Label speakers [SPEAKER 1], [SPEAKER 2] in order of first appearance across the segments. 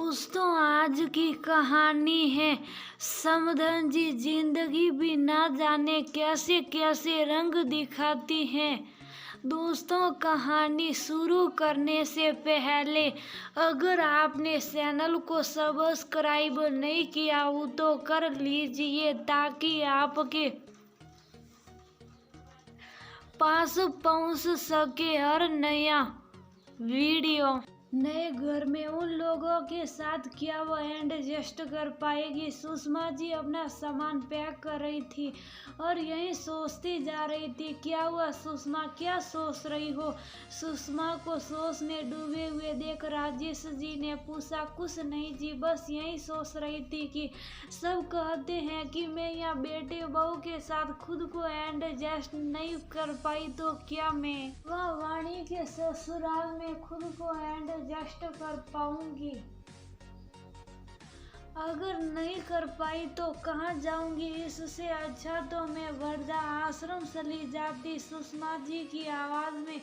[SPEAKER 1] दोस्तों, आज की कहानी है समधन जी। जिंदगी भी ना जाने कैसे कैसे रंग दिखाती है। दोस्तों, कहानी शुरू करने से पहले अगर आपने चैनल को सब्सक्राइब नहीं किया हो तो कर लीजिए ताकि आपके पास पहुंच सके हर नया वीडियो। नए घर में उन लोगों के साथ क्या वो एडजस्ट कर पाएगी। सुषमा जी अपना सामान पैक कर रही थी और यही सोचती जा रही थी क्या हुआ सुषमा, क्या सोच रही हो। सुषमा को सोच में डूबे हुए देख राजेश जी ने पूछा, कुछ नहीं जी, बस यही सोच रही थी कि सब कहते हैं कि मैं यहाँ बेटे बहू के साथ खुद को एडजस्ट नहीं कर पाई तो क्या मैं वह वाणी के ससुराल में खुद को एडजस्ट कर पाऊंगी। अगर नहीं कर पाई तो कहाँ जाऊंगी। इससे अच्छा तो मैं वृद्धा आश्रम चली जाती। सुषमा जी की आवाज में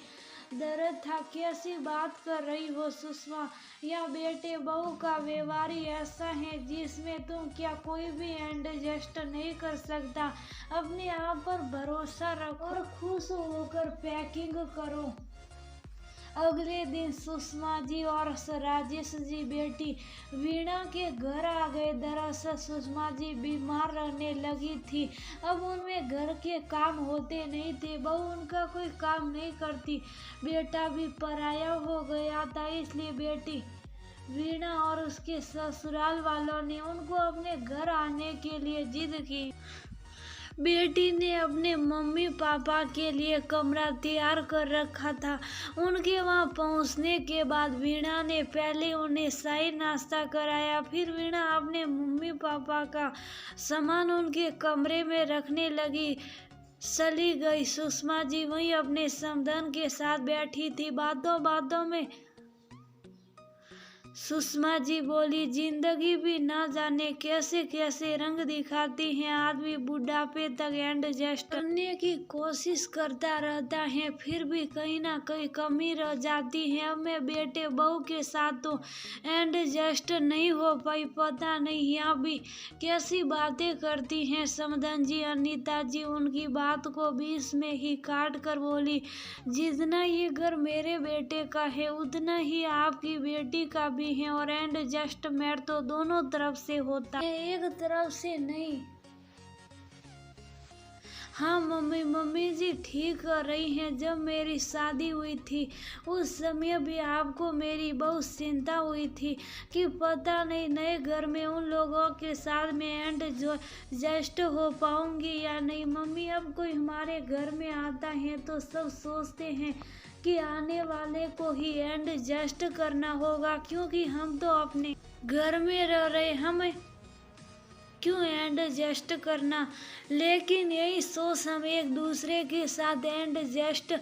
[SPEAKER 1] दर्द था। कैसी बात कर रही हो सुषमा, या बेटे बहू का व्यवहार ही ऐसा है जिसमें तुम क्या कोई भी एडजस्ट नहीं कर सकता। अपने आप पर भरोसा रखो और खुश होकर पैकिंग करो। अगले दिन सुषमा जी और राजेश जी बेटी वीणा के घर आ गए। दरअसल सुषमा जी बीमार रहने लगी थी। अब उनमें घर के काम होते नहीं थे। बहू उनका कोई काम नहीं करती। बेटा भी पराया हो गया था, इसलिए बेटी वीणा और उसके ससुराल वालों ने उनको अपने घर आने के लिए जिद की। बेटी ने अपने मम्मी पापा के लिए कमरा तैयार कर रखा था। उनके वहां पहुंचने के बाद वीणा ने पहले उन्हें शाही नाश्ता कराया। फिर वीणा अपने मम्मी पापा का सामान उनके कमरे में रखने लगी चली गई। सुषमा जी वहीं अपने समधन के साथ बैठी थी। बातों बातों में सुषमा जी बोली, जिंदगी भी ना जाने कैसे कैसे रंग दिखाती है। आदमी बुढ़ापे तक एडजस्ट करने की कोशिश करता रहता है, फिर भी कहीं ना कहीं कमी रह जाती है। अब मैं बेटे बहू के साथ तो एडजस्ट नहीं हो पाई। पता नहीं यहाँ भी कैसी बातें करती हैं समधन जी। अनीता जी उनकी बात को बीच में ही काट कर बोली, जितना ये घर मेरे बेटे का है उतना ही आपकी बेटी का भी है और एडजस्टमेंट तो दोनों तरफ से होता है, एक तरफ से नहीं। हाँ मम्मी जी ठीक कर रही हैं। जब मेरी शादी हुई थी उस समय भी आपको मेरी बहुत चिंता हुई थी कि पता नहीं नए घर में उन लोगों के साथ में एडजस्ट हो पाऊंगी या नहीं। मम्मी, अब कोई हमारे घर में आता है तो सब सोचते हैं कि आने वाले को ही एडजस्ट करना होगा, क्योंकि हम तो अपने घर में रह रहे, हमें क्यों एडजस्ट करना। लेकिन यही सोच हम एक दूसरे के साथ एडजस्ट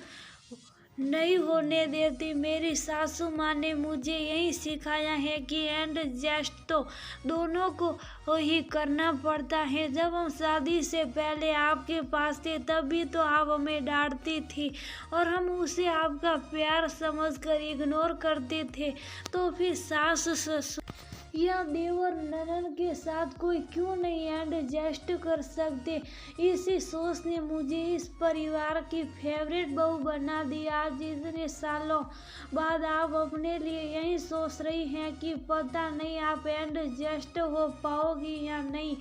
[SPEAKER 1] नहीं होने देती। मेरी सासू माँ ने मुझे यही सिखाया है कि एडजस्ट तो दोनों को ही करना पड़ता है। जब हम शादी से पहले आपके पास थे तब भी तो आप हमें डांटती थी और हम उसे आपका प्यार समझकर इग्नोर करते थे। तो फिर सास ससुर या देवर ननद के साथ कोई क्यों नहीं एडजस्ट कर सकते। इसी सोच ने मुझे इस परिवार की फेवरेट बहू बना दिया। आज इतने सालों बाद आप अपने लिए यही सोच रही हैं कि पता नहीं आप एडजस्ट हो पाओगी या नहीं।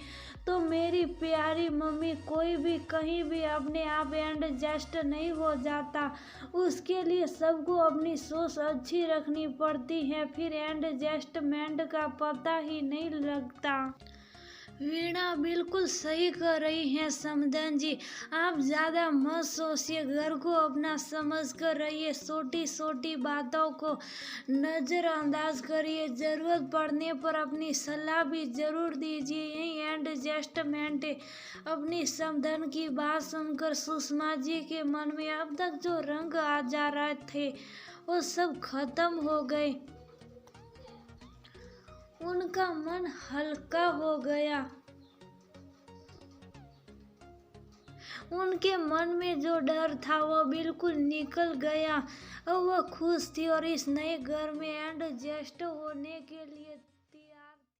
[SPEAKER 1] तो मेरी प्यारी मम्मी, कोई भी कहीं भी अपने आप एडजस्ट नहीं हो जाता। उसके लिए सबको अपनी सोच अच्छी रखनी पड़ती है, फिर एडजस्टमेंट का पता ही नहीं लगता। वीणा बिल्कुल सही कर रही हैं समधन जी। आप ज़्यादा मत सोचिए, घर को अपना समझ कर रहिए। छोटी छोटी बातों को नज़रअंदाज करिए। ज़रूरत पड़ने पर अपनी सलाह भी ज़रूर दीजिए। यही एडजस्टमेंट है। अपनी समधन की बात सुनकर सुषमा जी के मन में अब तक जो रंग आ जा रहे थे वो सब खत्म हो गए। उनका मन हल्का हो गया। उनके मन में जो डर था वो बिल्कुल निकल गया। अब वह खुश थी और इस नए घर में एडजस्ट होने के लिए